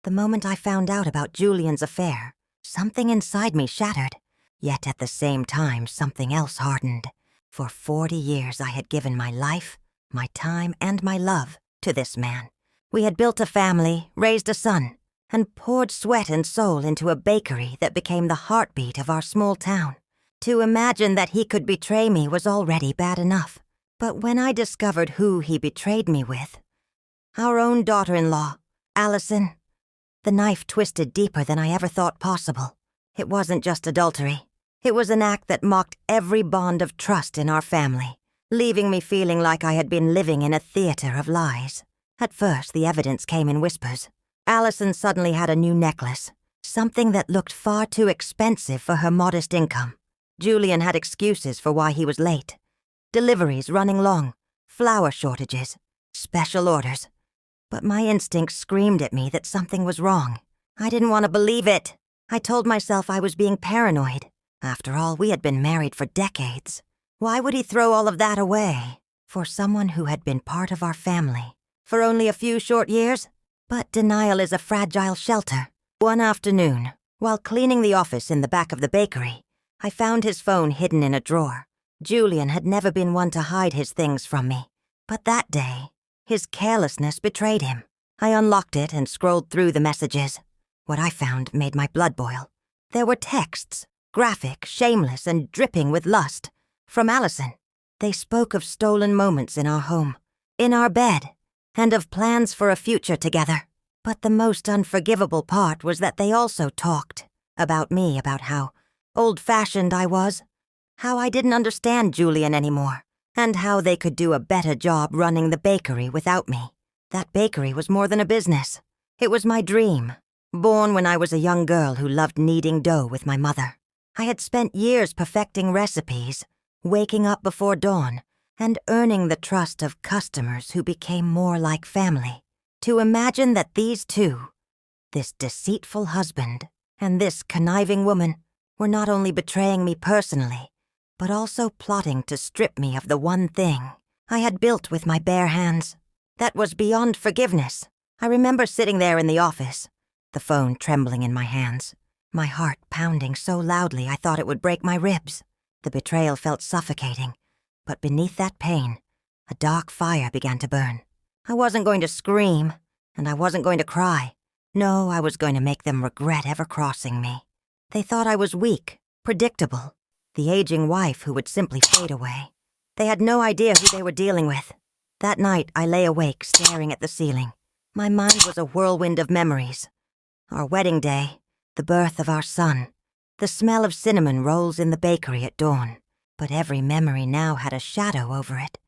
The moment I found out about Julian's affair, something inside me shattered. Yet at the same time, something else hardened. For 40 years I had given my life, my time, and my love to this man. We had built a family, raised a son, and poured sweat and soul into a bakery that became the heartbeat of our small town. To imagine that he could betray me was already bad enough. But when I discovered who he betrayed me with, our own daughter-in-law, Allison, the knife twisted deeper than I ever thought possible. It wasn't just adultery. It was an act that mocked every bond of trust in our family, leaving me feeling like I had been living in a theater of lies. At first, the evidence came in whispers. Allison suddenly had a new necklace, something that looked far too expensive for her modest income. Julian had excuses for why he was late. Deliveries running long, flour shortages, special orders. But my instincts screamed at me that something was wrong. I didn't want to believe it. I told myself I was being paranoid. After all, we had been married for decades. Why would he throw all of that away for someone who had been part of our family for only a few short years? But denial is a fragile shelter. One afternoon, while cleaning the office in the back of the bakery, I found his phone hidden in a drawer. Julian had never been one to hide his things from me. But that day, his carelessness betrayed him. I unlocked it and scrolled through the messages. What I found made my blood boil. There were texts, graphic, shameless, and dripping with lust, from Allison. They spoke of stolen moments in our home, in our bed, and of plans for a future together. But the most unforgivable part was that they also talked about me, about how old-fashioned I was, how I didn't understand Julian anymore, and how they could do a better job running the bakery without me. That bakery was more than a business. It was my dream, born when I was a young girl who loved kneading dough with my mother. I had spent years perfecting recipes, waking up before dawn, and earning the trust of customers who became more like family. To imagine that these two, this deceitful husband and this conniving woman, were not only betraying me personally, but also plotting to strip me of the one thing I had built with my bare hands. That was beyond forgiveness. I remember sitting there in the office, the phone trembling in my hands, my heart pounding so loudly I thought it would break my ribs. The betrayal felt suffocating, but beneath that pain, a dark fire began to burn. I wasn't going to scream, and I wasn't going to cry. No, I was going to make them regret ever crossing me. They thought I was weak, predictable, the aging wife who would simply fade away. They had no idea who they were dealing with. That night, I lay awake, staring at the ceiling. My mind was a whirlwind of memories. Our wedding day, the birth of our son, the smell of cinnamon rolls in the bakery at dawn. But every memory now had a shadow over it,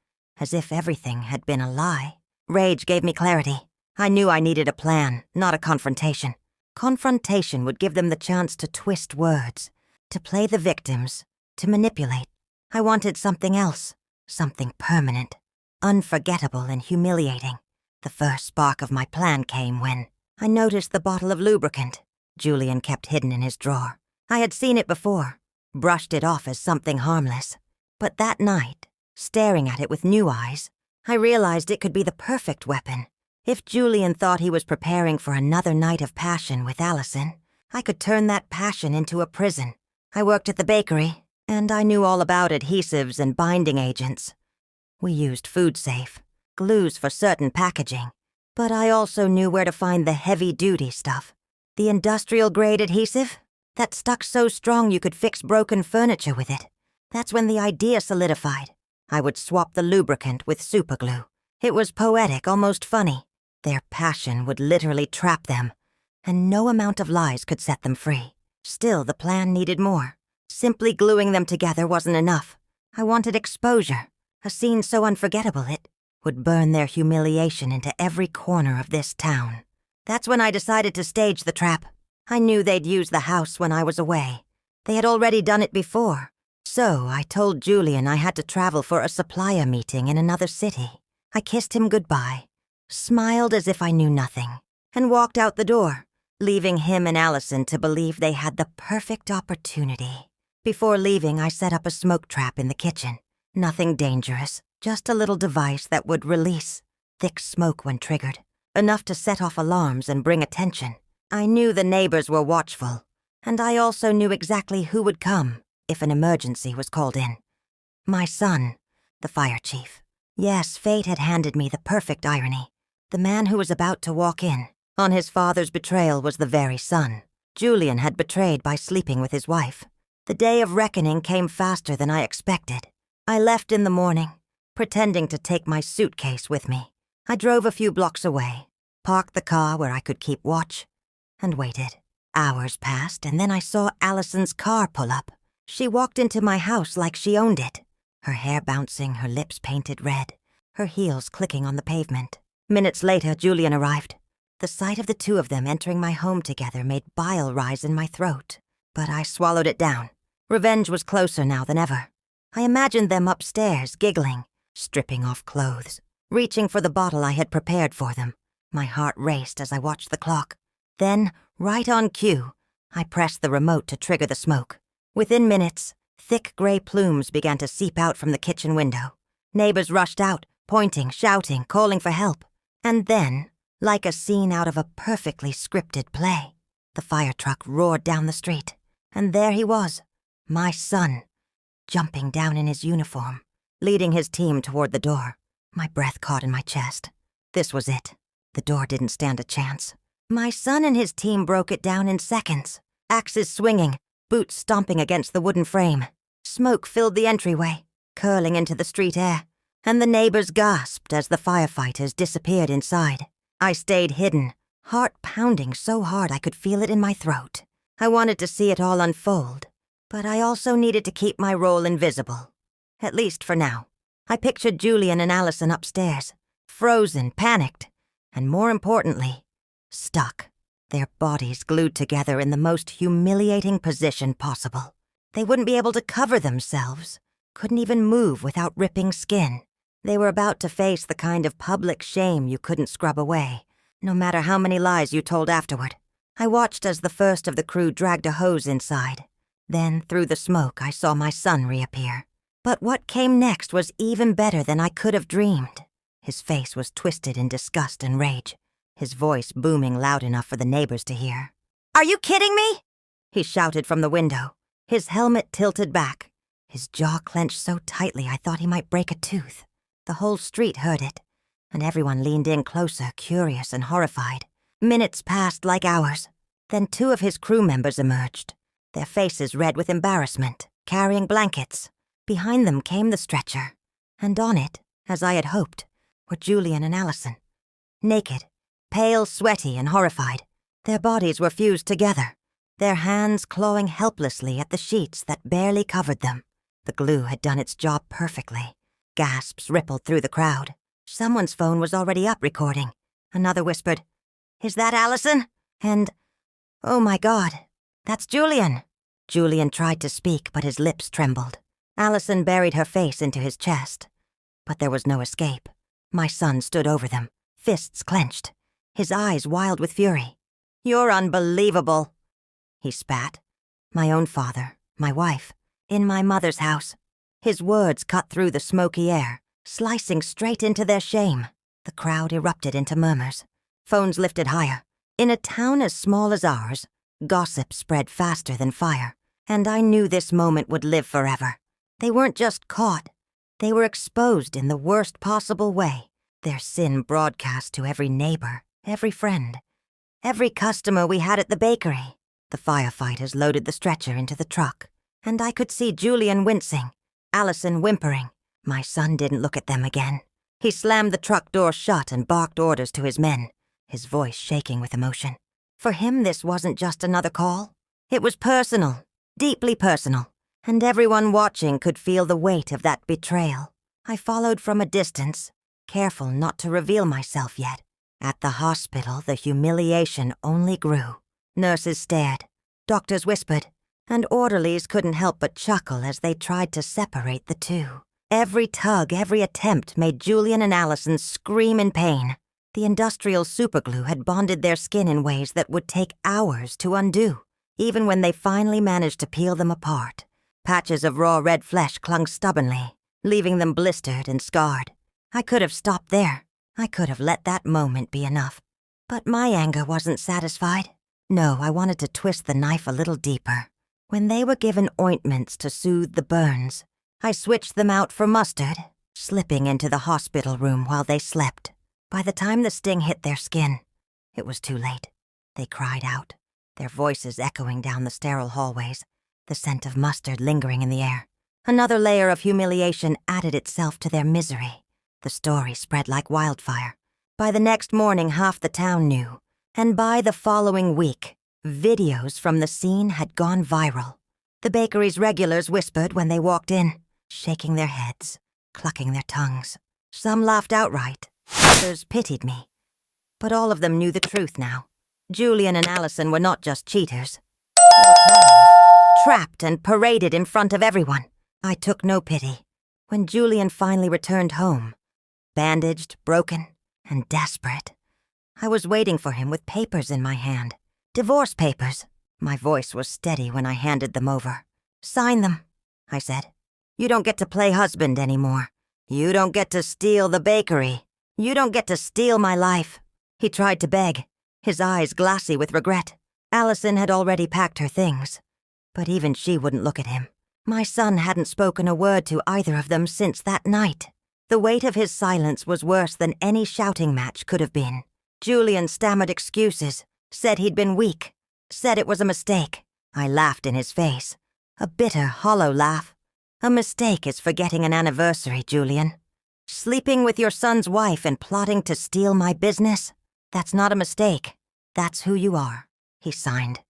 as if everything had been a lie. Rage gave me clarity. I knew I needed a plan, not a confrontation. Confrontation would give them the chance to twist words, to play the victims, to manipulate. I wanted something else, something permanent, unforgettable and humiliating. The first spark of my plan came when I noticed the bottle of lubricant Julian kept hidden in his drawer. I had seen it before, brushed it off as something harmless. But that night, staring at it with new eyes, I realized it could be the perfect weapon. If Julian thought he was preparing for another night of passion with Allison, I could turn that passion into a prison. I worked at the bakery, and I knew all about adhesives and binding agents. We used food safe, glues for certain packaging, but I also knew where to find the heavy-duty stuff. The industrial-grade adhesive that stuck so strong you could fix broken furniture with it. That's when the idea solidified. I would swap the lubricant with superglue. It was poetic, almost funny. Their passion would literally trap them, and no amount of lies could set them free. Still, the plan needed more. Simply gluing them together wasn't enough. I wanted exposure, a scene so unforgettable it would burn their humiliation into every corner of this town. That's when I decided to stage the trap. I knew they'd use the house when I was away. They had already done it before. So I told Julian I had to travel for a supplier meeting in another city. I kissed him goodbye, smiled as if I knew nothing, and walked out the door, leaving him and Allison to believe they had the perfect opportunity. Before leaving, I set up a smoke trap in the kitchen. Nothing dangerous, just a little device that would release thick smoke when triggered, enough to set off alarms and bring attention. I knew the neighbors were watchful, and I also knew exactly who would come if an emergency was called in. My son, the fire chief. Yes, fate had handed me the perfect irony. The man who was about to walk in on his father's betrayal was the very son Julian had betrayed by sleeping with his wife. The day of reckoning came faster than I expected. I left in the morning, pretending to take my suitcase with me. I drove a few blocks away, parked the car where I could keep watch, and waited. Hours passed, and then I saw Allison's car pull up. She walked into my house like she owned it, her hair bouncing, her lips painted red, her heels clicking on the pavement. Minutes later, Julian arrived. The sight of the two of them entering my home together made bile rise in my throat, but I swallowed it down. Revenge was closer now than ever. I imagined them upstairs, giggling, stripping off clothes, reaching for the bottle I had prepared for them. My heart raced as I watched the clock. Then, right on cue, I pressed the remote to trigger the smoke. Within minutes, thick gray plumes began to seep out from the kitchen window. Neighbors rushed out, pointing, shouting, calling for help. And then, like a scene out of a perfectly scripted play, the fire truck roared down the street. And there he was, my son, jumping down in his uniform, leading his team toward the door. My breath caught in my chest. This was it. The door didn't stand a chance. My son and his team broke it down in seconds, axes swinging, boots stomping against the wooden frame. Smoke filled the entryway, curling into the street air, and the neighbors gasped as the firefighters disappeared inside. I stayed hidden, heart pounding so hard I could feel it in my throat. I wanted to see it all unfold, but I also needed to keep my role invisible. At least for now. I pictured Julian and Allison upstairs, frozen, panicked, and more importantly, stuck, their bodies glued together in the most humiliating position possible. They wouldn't be able to cover themselves, couldn't even move without ripping skin. They were about to face the kind of public shame you couldn't scrub away, no matter how many lies you told afterward. I watched as the first of the crew dragged a hose inside. Then, through the smoke, I saw my son reappear. But what came next was even better than I could have dreamed. His face was twisted in disgust and rage, his voice booming loud enough for the neighbors to hear. "Are you kidding me?" he shouted from the window, his helmet tilted back, his jaw clenched so tightly I thought he might break a tooth. The whole street heard it, and everyone leaned in closer, curious and horrified. Minutes passed like hours. Then two of his crew members emerged, their faces red with embarrassment, carrying blankets. Behind them came the stretcher, and on it, as I had hoped, were Julian and Allison. Naked, pale, sweaty, and horrified. Their bodies were fused together, their hands clawing helplessly at the sheets that barely covered them. The glue had done its job perfectly. Gasps rippled through the crowd. Someone's phone was already up recording. Another whispered, "Is that Allison?" And, "Oh my God, that's Julian." Julian tried to speak, but his lips trembled. Allison buried her face into his chest. But there was no escape. My son stood over them, fists clenched, his eyes wild with fury. "You're unbelievable," he spat. My own father, my wife, in my mother's house. His words cut through the smoky air, slicing straight into their shame. The crowd erupted into murmurs. Phones lifted higher. In a town as small as ours, gossip spread faster than fire, and I knew this moment would live forever. They weren't just caught. They were exposed in the worst possible way, their sin broadcast to every neighbor, every friend, every customer we had at the bakery. The firefighters loaded the stretcher into the truck, and I could see Julian wincing, Allison whimpering. My son didn't look at them again. He slammed the truck door shut and barked orders to his men, his voice shaking with emotion. For him, this wasn't just another call. It was personal, deeply personal, and everyone watching could feel the weight of that betrayal. I followed from a distance, careful not to reveal myself yet. At the hospital, the humiliation only grew. Nurses stared, doctors whispered, and orderlies couldn't help but chuckle as they tried to separate the two. Every tug, every attempt made Julian and Allison scream in pain. The industrial superglue had bonded their skin in ways that would take hours to undo. Even when they finally managed to peel them apart, patches of raw red flesh clung stubbornly, leaving them blistered and scarred. I could have stopped there. I could have let that moment be enough. But my anger wasn't satisfied. No, I wanted to twist the knife a little deeper. When they were given ointments to soothe the burns, I switched them out for mustard, slipping into the hospital room while they slept. By the time the sting hit their skin, it was too late. They cried out, their voices echoing down the sterile hallways, the scent of mustard lingering in the air. Another layer of humiliation added itself to their misery. The story spread like wildfire. By the next morning, half the town knew, and by the following week, videos from the scene had gone viral. The bakery's regulars whispered when they walked in, shaking their heads, clucking their tongues. Some laughed outright, others pitied me. But all of them knew the truth now. Julian and Allison were not just cheaters. They were criminals, trapped and paraded in front of everyone. I took no pity. When Julian finally returned home, bandaged, broken, and desperate, I was waiting for him with papers in my hand. Divorce papers. My voice was steady when I handed them over. "Sign them," I said. "You don't get to play husband anymore. You don't get to steal the bakery. You don't get to steal my life." He tried to beg, his eyes glassy with regret. Allison had already packed her things, but even she wouldn't look at him. My son hadn't spoken a word to either of them since that night. The weight of his silence was worse than any shouting match could have been. Julian stammered excuses, said he'd been weak, said it was a mistake. I laughed in his face, a bitter, hollow laugh. "A mistake is forgetting an anniversary, Julian. Sleeping with your son's wife and plotting to steal my business? That's not a mistake. That's who you are." He signed.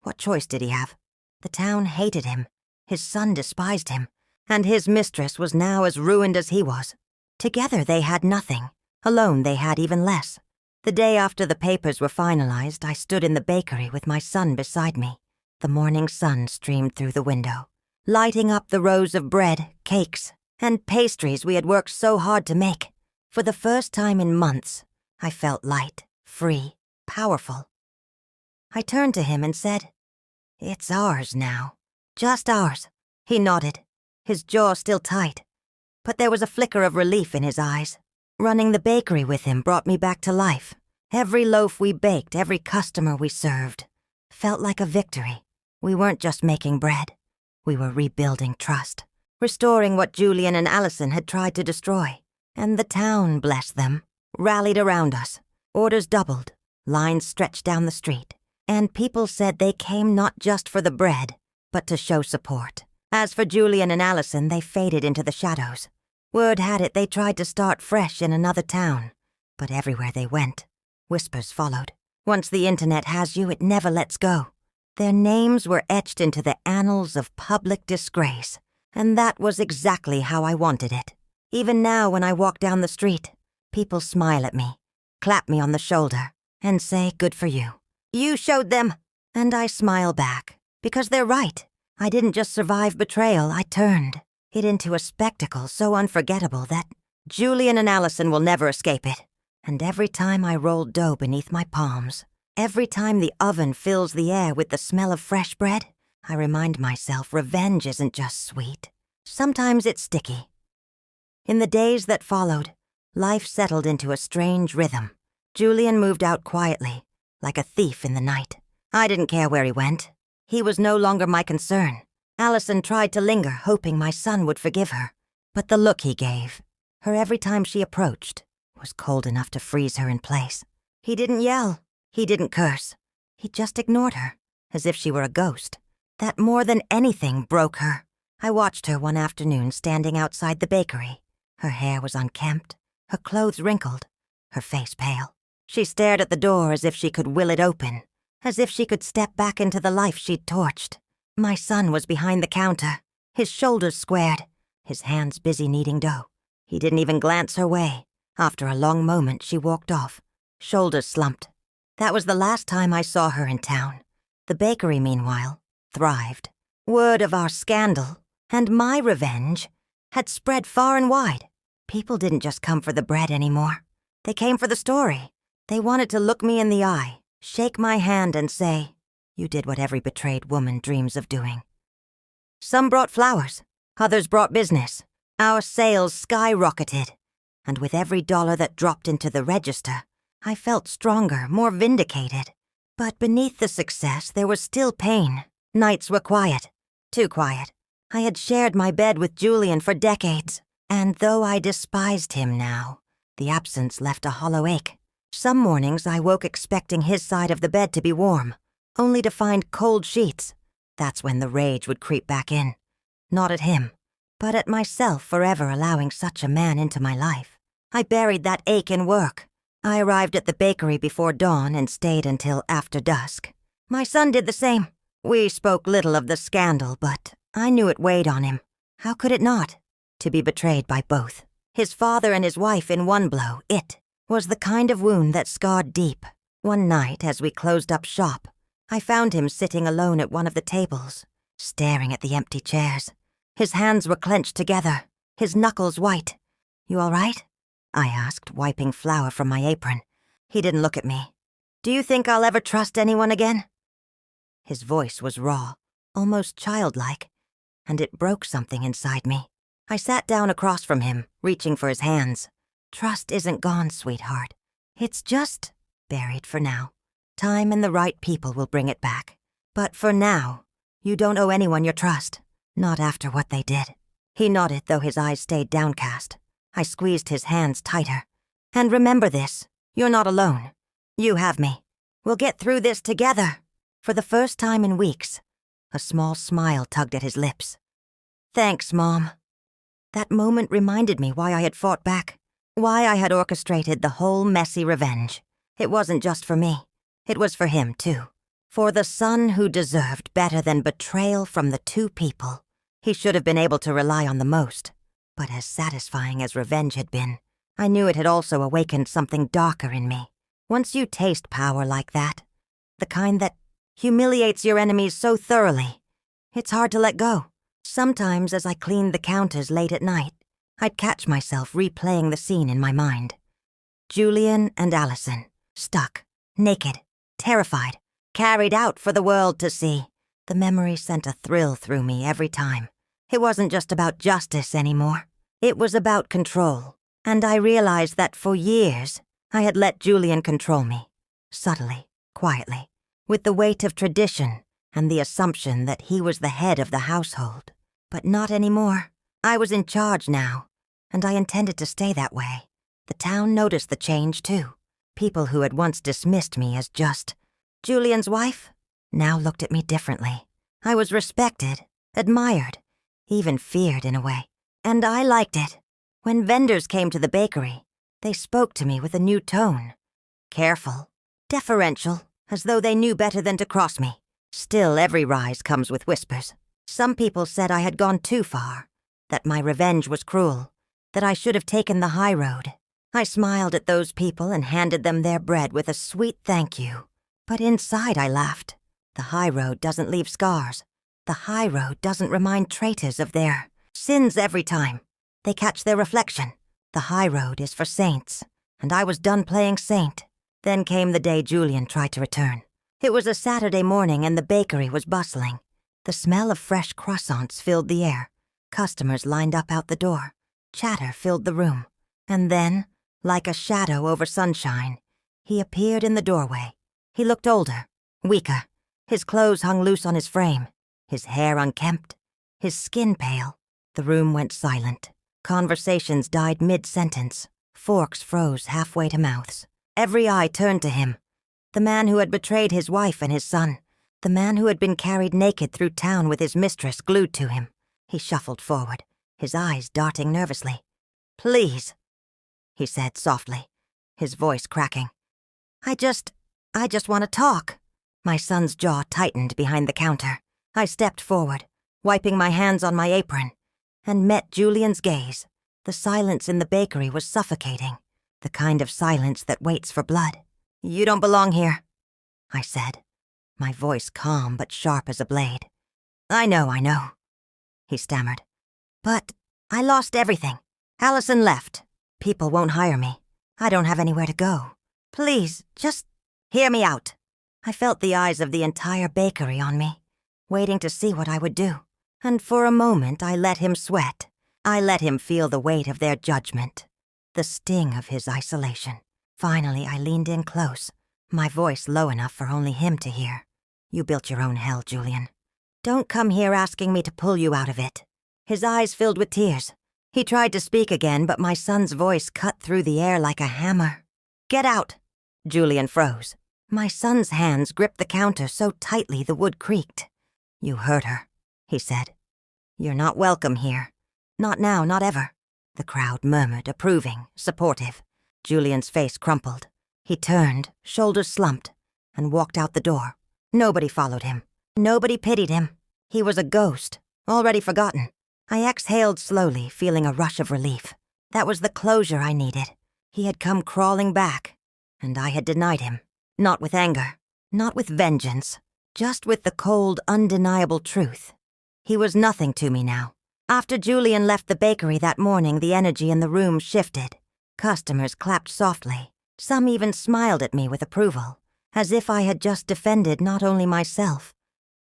What choice did he have? The town hated him. His son despised him, and his mistress was now as ruined as he was. Together they had nothing. Alone they had even less. The day after the papers were finalized, I stood in the bakery with my son beside me. The morning sun streamed through the window, lighting up the rows of bread, cakes, and pastries we had worked so hard to make. For the first time in months, I felt light, free, powerful. I turned to him and said, "It's ours now. Just ours." He nodded, his jaw still tight, but there was a flicker of relief in his eyes. Running the bakery with him brought me back to life. Every loaf we baked, every customer we served, felt like a victory. We weren't just making bread. We were rebuilding trust, restoring what Julian and Allison had tried to destroy. And the town, bless them, rallied around us. Orders doubled, lines stretched down the street, and people said they came not just for the bread, but to show support. As for Julian and Allison, they faded into the shadows. Word had it they tried to start fresh in another town, but everywhere they went, whispers followed. Once the internet has you, it never lets go. Their names were etched into the annals of public disgrace, and that was exactly how I wanted it. Even now when I walk down the street, people smile at me, clap me on the shoulder, and say, "Good for you. You showed them." And I smile back, because they're right. I didn't just survive betrayal, I turned it into a spectacle so unforgettable that Julian and Allison will never escape it. And every time I roll dough beneath my palms, every time the oven fills the air with the smell of fresh bread, I remind myself revenge isn't just sweet. Sometimes it's sticky. In the days that followed, life settled into a strange rhythm. Julian moved out quietly, like a thief in the night. I didn't care where he went. He was no longer my concern. Allison tried to linger, hoping my son would forgive her. But the look he gave her every time she approached was cold enough to freeze her in place. He didn't yell. He didn't curse. He just ignored her, as if she were a ghost. That more than anything broke her. I watched her one afternoon standing outside the bakery. Her hair was unkempt, her clothes wrinkled, her face pale. She stared at the door as if she could will it open, as if she could step back into the life she'd torched. My son was behind the counter, his shoulders squared, his hands busy kneading dough. He didn't even glance her way. After a long moment, she walked off, shoulders slumped. That was the last time I saw her in town. The bakery, meanwhile, thrived. Word of our scandal, and my revenge, had spread far and wide. People didn't just come for the bread anymore. They came for the story. They wanted to look me in the eye, shake my hand and say, "You did what every betrayed woman dreams of doing." Some brought flowers, others brought business. Our sales skyrocketed, and with every dollar that dropped into the register, I felt stronger, more vindicated. But beneath the success, there was still pain. Nights were quiet. Too quiet. I had shared my bed with Julian for decades, and though I despised him now, the absence left a hollow ache. Some mornings I woke expecting his side of the bed to be warm, only to find cold sheets. That's when the rage would creep back in. Not at him, but at myself for ever allowing such a man into my life. I buried that ache in work. I arrived at the bakery before dawn and stayed until after dusk. My son did the same. We spoke little of the scandal, but I knew it weighed on him. How could it not? To be betrayed by both. His father and his wife in one blow, it was the kind of wound that scarred deep. One night, as we closed up shop, I found him sitting alone at one of the tables, staring at the empty chairs. His hands were clenched together, his knuckles white. "You all right?" I asked, wiping flour from my apron. He didn't look at me. "Do you think I'll ever trust anyone again?" His voice was raw, almost childlike, and it broke something inside me. I sat down across from him, reaching for his hands. "Trust isn't gone, sweetheart. It's just buried for now. Time and the right people will bring it back. But for now, you don't owe anyone your trust. Not after what they did." He nodded, though his eyes stayed downcast. I squeezed his hands tighter. "And remember this, you're not alone. You have me. We'll get through this together." For the first time in weeks, a small smile tugged at his lips. "Thanks, Mom." That moment reminded me why I had fought back, why I had orchestrated the whole messy revenge. It wasn't just for me. It was for him, too. For the son who deserved better than betrayal from the two people he should have been able to rely on the most. But as satisfying as revenge had been, I knew it had also awakened something darker in me. Once you taste power like that, the kind that humiliates your enemies so thoroughly, it's hard to let go. Sometimes as I cleaned the counters late at night, I'd catch myself replaying the scene in my mind. Julian and Allison, stuck, naked, terrified, carried out for the world to see. The memory sent a thrill through me every time. It wasn't just about justice anymore. It was about control. And I realized that for years, I had let Julian control me. Subtly, quietly, with the weight of tradition and the assumption that he was the head of the household. But not anymore. I was in charge now, and I intended to stay that way. The town noticed the change, too. People who had once dismissed me as just Julian's wife now looked at me differently. I was respected, admired, even feared in a way. And I liked it. When vendors came to the bakery, they spoke to me with a new tone. Careful, deferential, as though they knew better than to cross me. Still, every rise comes with whispers. Some people said I had gone too far, that my revenge was cruel, that I should have taken the high road. I smiled at those people and handed them their bread with a sweet thank you. But inside I laughed. The high road doesn't leave scars. The high road doesn't remind traitors of their sins every time. They catch their reflection. The high road is for saints, and I was done playing saint. Then came the day Julian tried to return. It was a Saturday morning and the bakery was bustling. The smell of fresh croissants filled the air. Customers lined up out the door. Chatter filled the room. And then, like a shadow over sunshine, he appeared in the doorway. He looked older, weaker. His clothes hung loose on his frame, his hair unkempt, his skin pale. The room went silent. Conversations died mid-sentence. Forks froze halfway to mouths. Every eye turned to him. The man who had betrayed his wife and his son. The man who had been carried naked through town with his mistress glued to him. He shuffled forward, his eyes darting nervously. "Please," he said softly, his voice cracking. I just want to talk." My son's jaw tightened behind the counter. I stepped forward, wiping my hands on my apron, and met Julian's gaze. The silence in the bakery was suffocating, the kind of silence that waits for blood. "You don't belong here," I said, my voice calm but sharp as a blade. I know," he stammered. "But I lost everything. Allison left. People won't hire me. I don't have anywhere to go. Please, just hear me out." I felt the eyes of the entire bakery on me, waiting to see what I would do. And for a moment I let him sweat. I let him feel the weight of their judgment, the sting of his isolation. Finally I leaned in close, my voice low enough for only him to hear. "You built your own hell, Julian. Don't come here asking me to pull you out of it." His eyes filled with tears. He tried to speak again, but my son's voice cut through the air like a hammer. "Get out!" Julian froze. My son's hands gripped the counter so tightly the wood creaked. "You hurt her," he said. "You're not welcome here. Not now, not ever." The crowd murmured, approving, supportive. Julian's face crumpled. He turned, shoulders slumped, and walked out the door. Nobody followed him. Nobody pitied him. He was a ghost, already forgotten. I exhaled slowly, feeling a rush of relief. That was the closure I needed. He had come crawling back, and I had denied him. Not with anger, not with vengeance, just with the cold, undeniable truth. He was nothing to me now. After Julian left the bakery that morning, the energy in the room shifted. Customers clapped softly. Some even smiled at me with approval, as if I had just defended not only myself,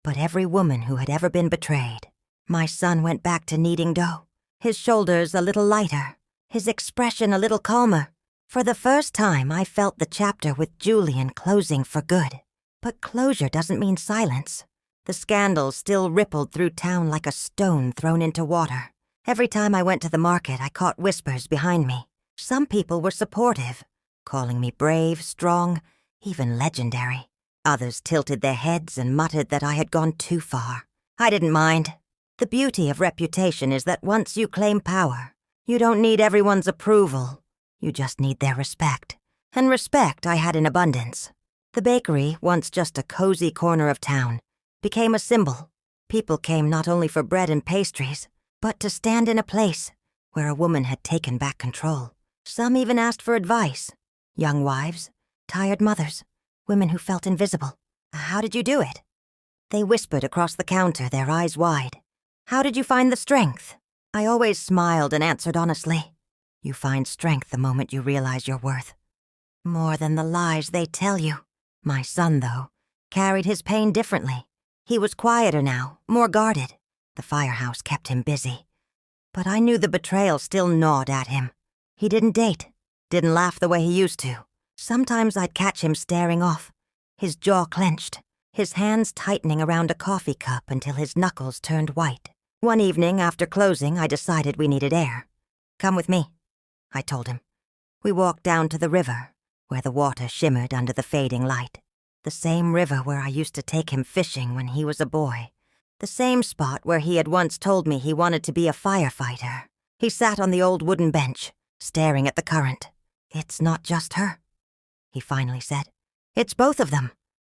but every woman who had ever been betrayed. My son went back to kneading dough, his shoulders a little lighter, his expression a little calmer. For the first time, I felt the chapter with Julian closing for good. But closure doesn't mean silence. The scandal still rippled through town like a stone thrown into water. Every time I went to the market, I caught whispers behind me. Some people were supportive, calling me brave, strong, even legendary. Others tilted their heads and muttered that I had gone too far. I didn't mind. The beauty of reputation is that once you claim power, you don't need everyone's approval. You just need their respect. And respect I had in abundance. The bakery, once just a cozy corner of town, became a symbol. People came not only for bread and pastries, but to stand in a place where a woman had taken back control. Some even asked for advice. Young wives, tired mothers, women who felt invisible. "How did you do it?" They whispered across the counter, their eyes wide. "How did you find the strength?" I always smiled and answered honestly. "You find strength the moment you realize your worth. More than the lies they tell you." My son, though, carried his pain differently. He was quieter now, more guarded. The firehouse kept him busy. But I knew the betrayal still gnawed at him. He didn't date, didn't laugh the way he used to. Sometimes I'd catch him staring off, his jaw clenched, his hands tightening around a coffee cup until his knuckles turned white. One evening after closing, I decided we needed air. "Come with me," I told him. We walked down to the river, where the water shimmered under the fading light. The same river where I used to take him fishing when he was a boy. The same spot where he had once told me he wanted to be a firefighter. He sat on the old wooden bench, staring at the current. "It's not just her," he finally said. "It's both of them.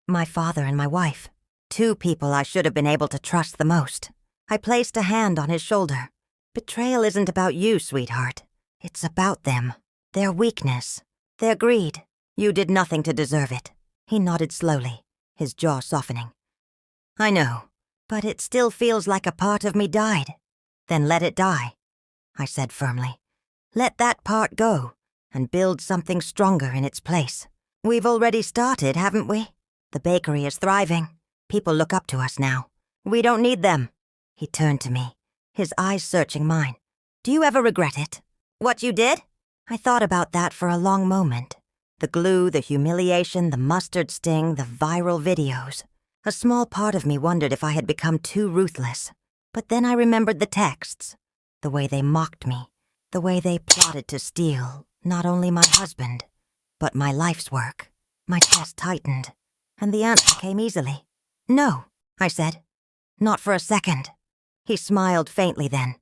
My father and my wife. Two people I should have been able to trust the most." I placed a hand on his shoulder. "Betrayal isn't about you, sweetheart. It's about them. Their weakness. Their greed. You did nothing to deserve it." He nodded slowly, his jaw softening. "I know, but it still feels like a part of me died." "Then let it die," I said firmly. "Let that part go and build something stronger in its place. We've already started, haven't we? The bakery is thriving. People look up to us now. We don't need them." He turned to me, his eyes searching mine. "Do you ever regret it? What you did?" I thought about that for a long moment. The glue, the humiliation, the mustard sting, the viral videos. A small part of me wondered if I had become too ruthless. But then I remembered the texts, the way they mocked me, the way they plotted to steal not only my husband, but my life's work. My chest tightened, and the answer came easily. "No," I said. "Not for a second." He smiled faintly then,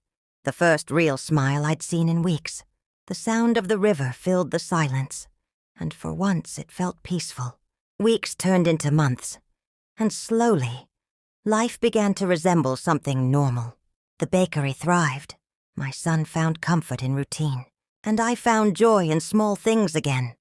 the first real smile I'd seen in weeks. The sound of the river filled the silence, and for once it felt peaceful. Weeks turned into months, and slowly, life began to resemble something normal. The bakery thrived. My son found comfort in routine, and I found joy in small things again.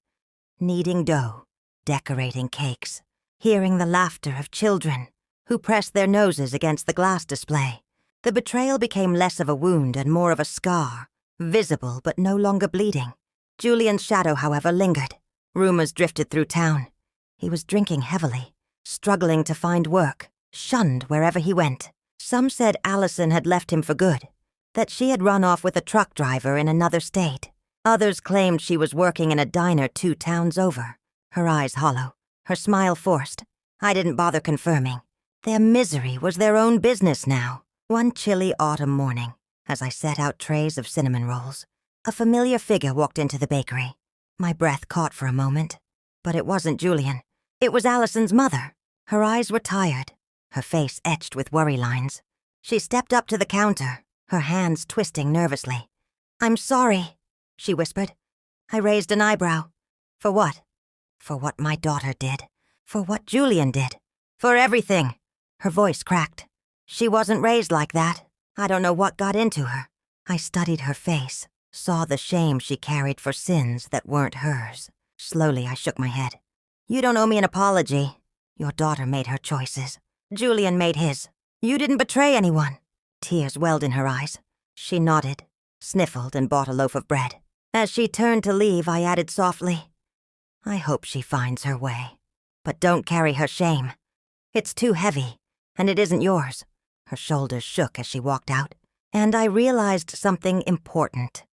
Kneading dough, decorating cakes, hearing the laughter of children who pressed their noses against the glass display. The betrayal became less of a wound and more of a scar, visible but no longer bleeding. Julian's shadow, however, lingered. Rumors drifted through town. He was drinking heavily, struggling to find work, shunned wherever he went. Some said Allison had left him for good, that she had run off with a truck driver in another state. Others claimed she was working in a diner 2 towns over, her eyes hollow. her smile forced. I didn't bother confirming. Their misery was their own business now. One chilly autumn morning, as I set out trays of cinnamon rolls, a familiar figure walked into the bakery. My breath caught for a moment, but it wasn't Julian. It was Allison's mother. Her eyes were tired, her face etched with worry lines. She stepped up to the counter, her hands twisting nervously. "I'm sorry," she whispered. I raised an eyebrow. For what? For what my daughter did. For what Julian did. For everything. Her voice cracked. She wasn't raised like that. I don't know what got into her. I studied her face, saw the shame she carried for sins that weren't hers. Slowly, I shook my head. "You don't owe me an apology. Your daughter made her choices. Julian made his. You didn't betray anyone." Tears welled in her eyes. She nodded, sniffled, and bought a loaf of bread. As she turned to leave, I added softly, "I hope she finds her way. But don't carry her shame. It's too heavy, and it isn't yours." Her shoulders shook as she walked out, and I realized something important.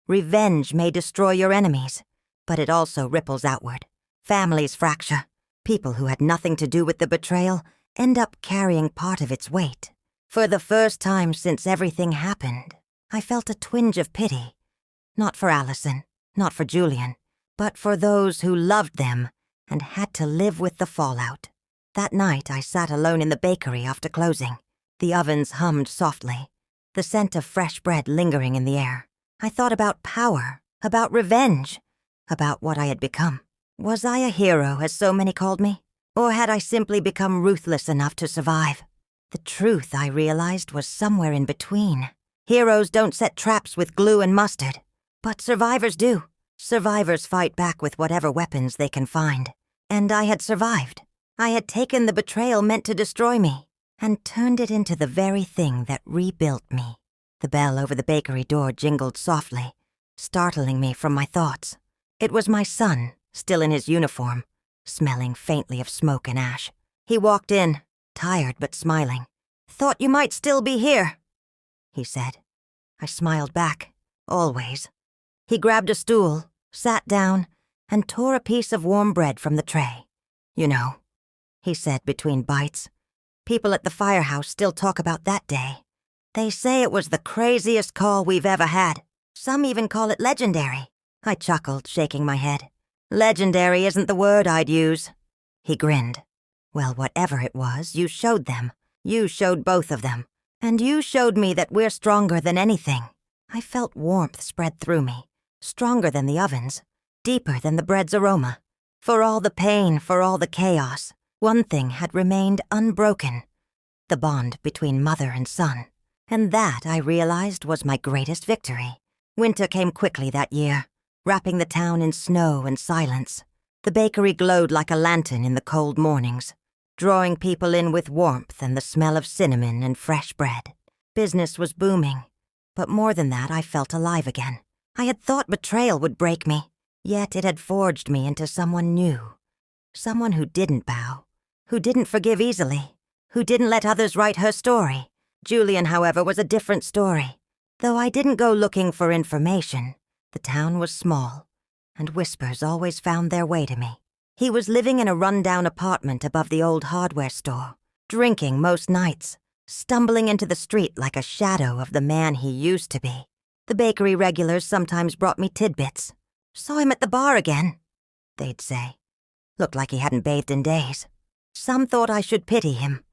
Revenge may destroy your enemies, but it also ripples outward. Families fracture. People who had nothing to do with the betrayal end up carrying part of its weight. For the first time since everything happened, I felt a twinge of pity. Not for Allison, not for Julian, but for those who loved them and had to live with the fallout. That night, I sat alone in the bakery after closing. The ovens hummed softly, the scent of fresh bread lingering in the air. I thought about power, about revenge, about what I had become. Was I a hero, as so many called me? Or had I simply become ruthless enough to survive? The truth, I realized, was somewhere in between. Heroes don't set traps with glue and mustard, but survivors do. Survivors fight back with whatever weapons they can find. And I had survived. I had taken the betrayal meant to destroy me and turned it into the very thing that rebuilt me. The bell over the bakery door jingled softly, startling me from my thoughts. It was my son, still in his uniform, smelling faintly of smoke and ash. He walked in, tired but smiling. "Thought you might still be here," he said. I smiled back, always. He grabbed a stool, sat down, and tore a piece of warm bread from the tray. "You know," he said between bites, "people at the firehouse still talk about that day. They say it was the craziest call we've ever had. Some even call it legendary." I chuckled, shaking my head. "Legendary isn't the word I'd use." He grinned. "Well, whatever it was, you showed them. You showed both of them. And you showed me that we're stronger than anything." I felt warmth spread through me, stronger than the ovens, deeper than the bread's aroma. For all the pain, for all the chaos, one thing had remained unbroken: the bond between mother and son. And that, I realized, was my greatest victory. Winter came quickly that year, wrapping the town in snow and silence. The bakery glowed like a lantern in the cold mornings, drawing people in with warmth and the smell of cinnamon and fresh bread. Business was booming, but more than that, I felt alive again. I had thought betrayal would break me, yet it had forged me into someone new. Someone who didn't bow, who didn't forgive easily, who didn't let others write her story. Julian, however, was a different story. Though I didn't go looking for information, the town was small, and whispers always found their way to me. He was living in a rundown apartment above the old hardware store, drinking most nights, stumbling into the street like a shadow of the man he used to be. The bakery regulars sometimes brought me tidbits. "Saw him at the bar again," they'd say. Looked like he hadn't bathed in days. Some thought I should pity him,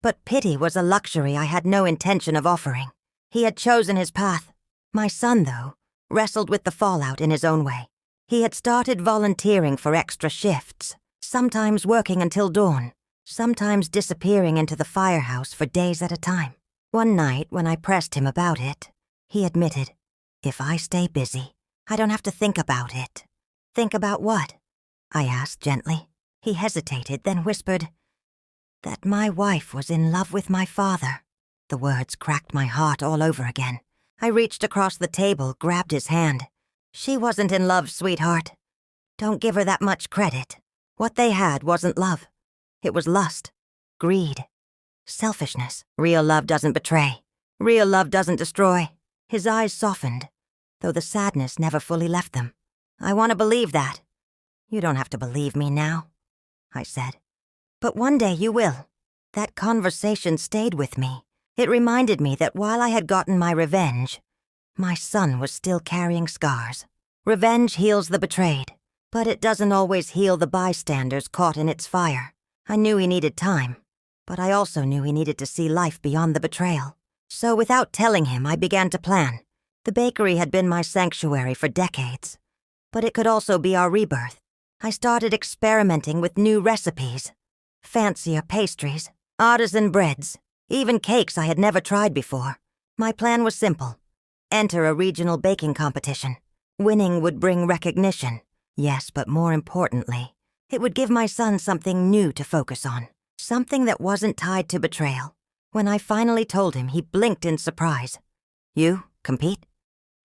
but pity was a luxury I had no intention of offering. He had chosen his path. My son, though, wrestled with the fallout in his own way. He had started volunteering for extra shifts, sometimes working until dawn, sometimes disappearing into the firehouse for days at a time. One night, when I pressed him about it, he admitted, "If I stay busy, I don't have to think about it." "Think about what?" I asked gently. He hesitated, then whispered, "That my wife was in love with my father." The words cracked my heart all over again. I reached across the table, grabbed his hand. "She wasn't in love, sweetheart. Don't give her that much credit. What they had wasn't love. It was lust, greed, selfishness. Real love doesn't betray. Real love doesn't destroy." His eyes softened, though the sadness never fully left them. "I want to believe that." "You don't have to believe me now." I said. "But one day you will." That conversation stayed with me. It reminded me that while I had gotten my revenge, my son was still carrying scars. Revenge heals the betrayed, but it doesn't always heal the bystanders caught in its fire. I knew he needed time, but I also knew he needed to see life beyond the betrayal. So without telling him, I began to plan. The bakery had been my sanctuary for decades, but it could also be our rebirth. I started experimenting with new recipes, fancier pastries, artisan breads, even cakes I had never tried before. My plan was simple. Enter a regional baking competition. Winning would bring recognition. Yes, but more importantly, it would give my son something new to focus on. Something that wasn't tied to betrayal. When I finally told him, he blinked in surprise. "You compete?"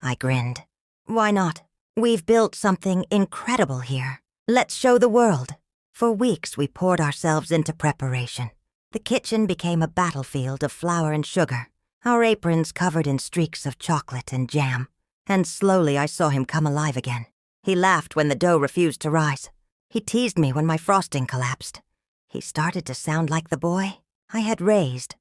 I grinned. "Why not? We've built something incredible here. Let's show the world." For weeks, we poured ourselves into preparation. The kitchen became a battlefield of flour and sugar, our aprons covered in streaks of chocolate and jam. And slowly I saw him come alive again. He laughed when the dough refused to rise. He teased me when my frosting collapsed. He started to sound like the boy I had raised,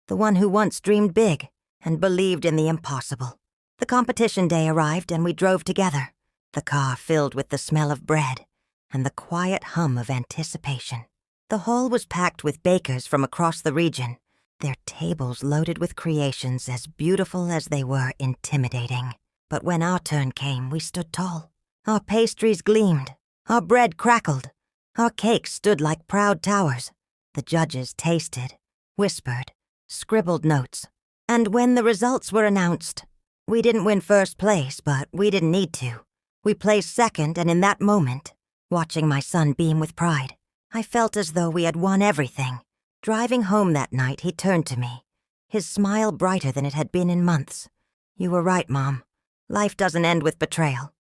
the one who once dreamed big and believed in the impossible. The competition day arrived and we drove together, the car filled with the smell of bread and the quiet hum of anticipation. The hall was packed with bakers from across the region, their tables loaded with creations as beautiful as they were intimidating. But when our turn came, we stood tall. Our pastries gleamed, our bread crackled, our cakes stood like proud towers. The judges tasted, whispered, scribbled notes. And when the results were announced, we didn't win first place, but we didn't need to. We placed second, and in that moment, watching my son beam with pride, I felt as though we had won everything. Driving home that night, he turned to me, his smile brighter than it had been in months. "You were right, Mom. Life doesn't end with betrayal.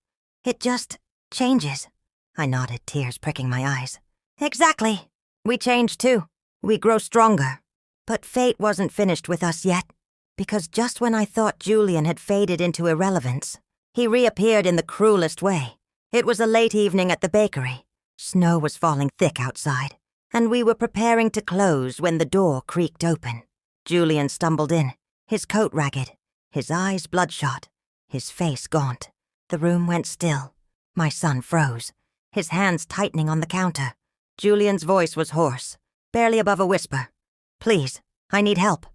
It just changes." I nodded, tears pricking my eyes. "Exactly. We change too. We grow stronger." But fate wasn't finished with us yet, because just when I thought Julian had faded into irrelevance, he reappeared in the cruelest way. It was a late evening at the bakery. Snow was falling thick outside, and we were preparing to close when the door creaked open. Julian stumbled in, his coat ragged, his eyes bloodshot, his face gaunt. The room went still. My son froze, his hands tightening on the counter. Julian's voice was hoarse, barely above a whisper. "Please, I need help."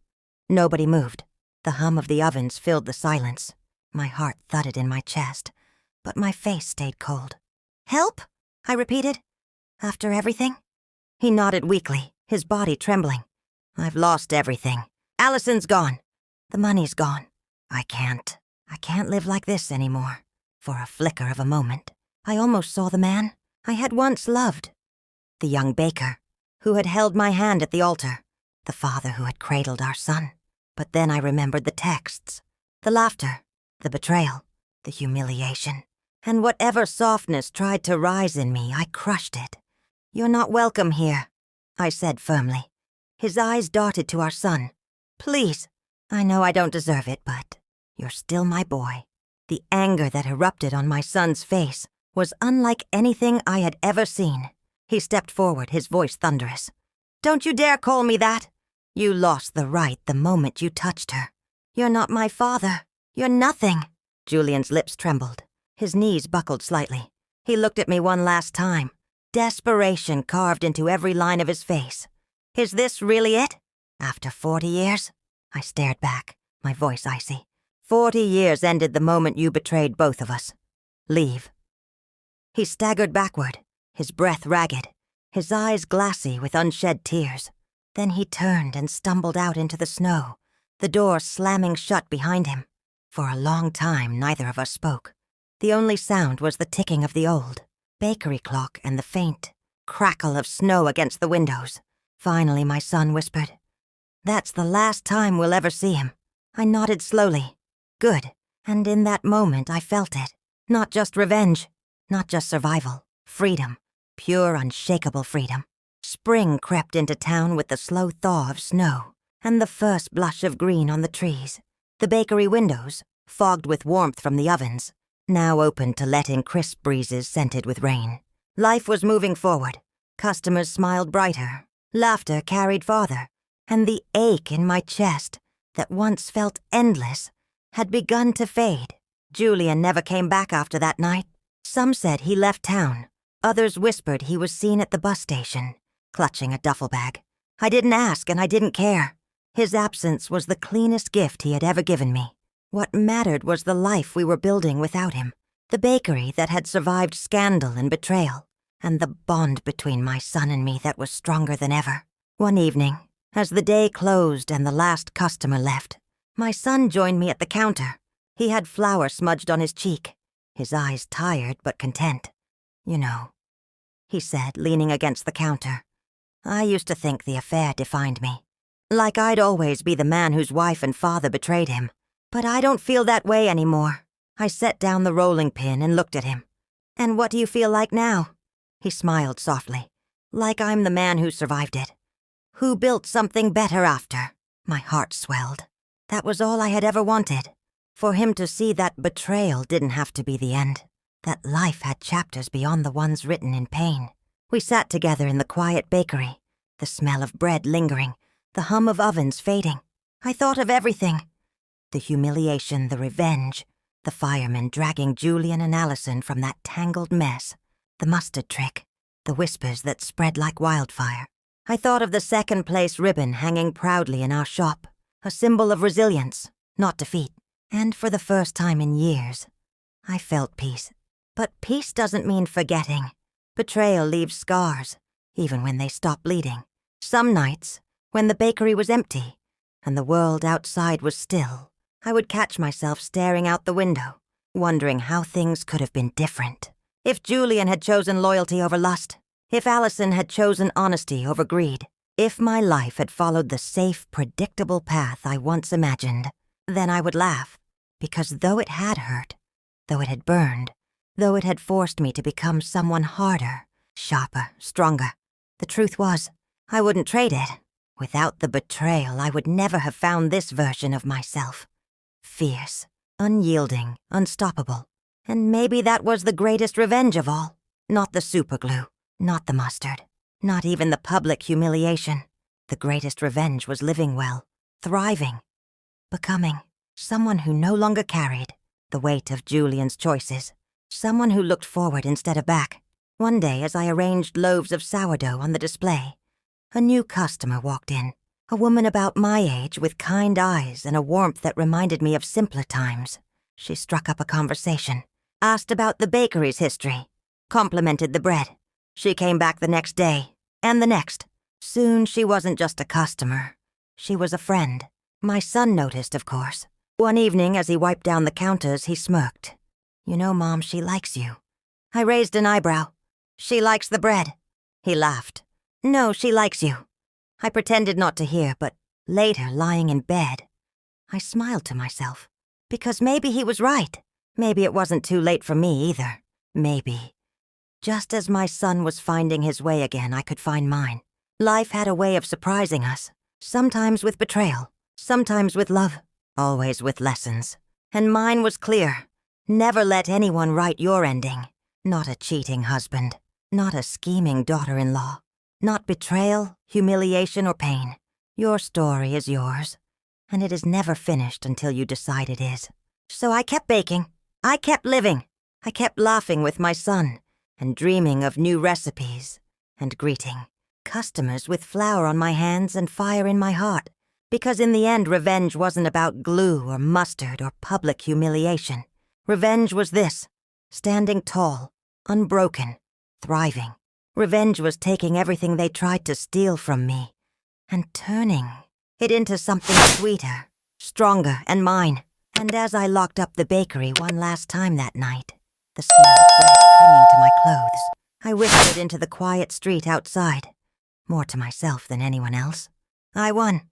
Nobody moved. The hum of the ovens filled the silence. My heart thudded in my chest, but my face stayed cold. "Help?" I repeated. "After everything?" He nodded weakly, his body trembling. "I've lost everything. Allison's gone. The money's gone. I can't live like this anymore." For a flicker of a moment, I almost saw the man I had once loved. The young baker, who had held my hand at the altar. The father who had cradled our son. But then I remembered the texts, the laughter, the betrayal, the humiliation. And whatever softness tried to rise in me, I crushed it. "You're not welcome here," I said firmly. His eyes darted to our son. "Please, I know I don't deserve it, but you're still my boy." The anger that erupted on my son's face was unlike anything I had ever seen. He stepped forward, his voice thunderous. "Don't you dare call me that! You lost the right the moment you touched her. You're not my father. You're nothing." Julian's lips trembled. His knees buckled slightly. He looked at me one last time, desperation carved into every line of his face. "Is this really it? After 40 years? I stared back, my voice icy. 40 years ended the moment you betrayed both of us. Leave." He staggered backward, his breath ragged, his eyes glassy with unshed tears. Then he turned and stumbled out into the snow, the door slamming shut behind him. For a long time, neither of us spoke. The only sound was the ticking of the old bakery clock and the faint crackle of snow against the windows. Finally, my son whispered, "That's the last time we'll ever see him." I nodded slowly. Good. And in that moment, I felt it. Not just revenge, not just survival. Freedom. Pure, unshakable freedom. Spring crept into town with the slow thaw of snow and the first blush of green on the trees. The bakery windows, fogged with warmth from the ovens, now opened to let in crisp breezes scented with rain. Life was moving forward, Customers smiled brighter, laughter carried farther, and the ache in my chest that once felt endless had begun to fade. Julian never came back after that night. Some said he left town. Others whispered he was seen at the bus station, clutching a duffel bag. I didn't ask and I didn't care. His absence was the cleanest gift he had ever given me. What mattered was the life we were building without him, the bakery that had survived scandal and betrayal, and the bond between my son and me that was stronger than ever. One evening, as the day closed and the last customer left, my son joined me at the counter. He had flour smudged on his cheek, his eyes tired but content. "You know," he said, leaning against the counter, "I used to think the affair defined me. Like I'd always be the man whose wife and father betrayed him. But I don't feel that way anymore." I set down the rolling pin and looked at him. "And what do you feel like now?" He smiled softly. "Like I'm the man who survived it. Who built something better after." My heart swelled. That was all I had ever wanted. For him to see that betrayal didn't have to be the end. That life had chapters beyond the ones written in pain. We sat together in the quiet bakery, the smell of bread lingering, the hum of ovens fading. I thought of everything. The humiliation, the revenge, the firemen dragging Julian and Allison from that tangled mess, the mustard trick, the whispers that spread like wildfire. I thought of the second-place ribbon hanging proudly in our shop, a symbol of resilience, not defeat. And for the first time in years, I felt peace. But peace doesn't mean forgetting. Betrayal leaves scars, even when they stop bleeding. Some nights, when the bakery was empty and the world outside was still, I would catch myself staring out the window, wondering how things could have been different. If Julian had chosen loyalty over lust, if Allison had chosen honesty over greed, if my life had followed the safe, predictable path I once imagined, then I would laugh, because though it had hurt, though it had burned, though it had forced me to become someone harder, sharper, stronger, the truth was, I wouldn't trade it. Without the betrayal, I would never have found this version of myself. Fierce, unyielding, unstoppable. And maybe that was the greatest revenge of all. Not the superglue, not the mustard, not even the public humiliation. The greatest revenge was living well, thriving, becoming someone who no longer carried the weight of Julian's choices, someone who looked forward instead of back. One day, as I arranged loaves of sourdough on the display, a new customer walked in, a woman about my age with kind eyes and a warmth that reminded me of simpler times. She struck up a conversation, asked about the bakery's history, complimented the bread. She came back the next day, and the next. Soon she wasn't just a customer. She was a friend. My son noticed, of course. One evening, as he wiped down the counters, he smirked. "You know, Mom, she likes you." I raised an eyebrow. "She likes the bread." He laughed. "No, she likes you." I pretended not to hear, but later, lying in bed, I smiled to myself. Because maybe he was right. Maybe it wasn't too late for me either. Maybe. Just as my son was finding his way again, I could find mine. Life had a way of surprising us, sometimes with betrayal, sometimes with love, always with lessons. And mine was clear. Never let anyone write your ending. Not a cheating husband, not a scheming daughter-in-law, not betrayal, humiliation, or pain. Your story is yours, and it is never finished until you decide it is. So I kept baking. I kept living. I kept laughing with my son, and dreaming of new recipes, and greeting customers with flour on my hands and fire in my heart, because in the end revenge wasn't about glue or mustard or public humiliation. Revenge was this, standing tall, unbroken, thriving. Revenge was taking everything they tried to steal from me and turning it into something sweeter, stronger, and mine. And as I locked up the bakery one last time that night, the smell of bread clinging to my clothes, I whispered into the quiet street outside, more to myself than anyone else. I won.